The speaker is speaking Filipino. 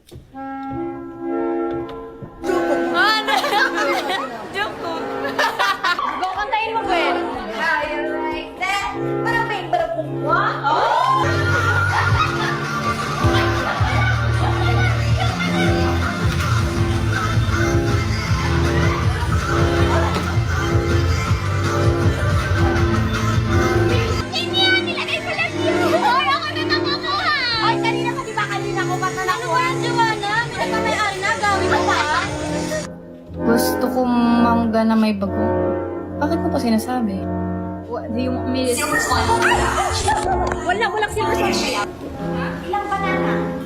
Joke. Go, kantayin mo, Gwen. Higher right there. Parang may barapungwa. Nilagay ko lang yun. Hoy, ako na nakakuha. Hoy, kanina pa, di ba kanina ko pa nakuha? Ano ba yan, Joanna? Pinagkamay-ari na, gawin mo pa. Gusto ko mangga na may bago. Bakit mo pa sinasabi? What do you want me to... Walang silver spoon. Ilang banana?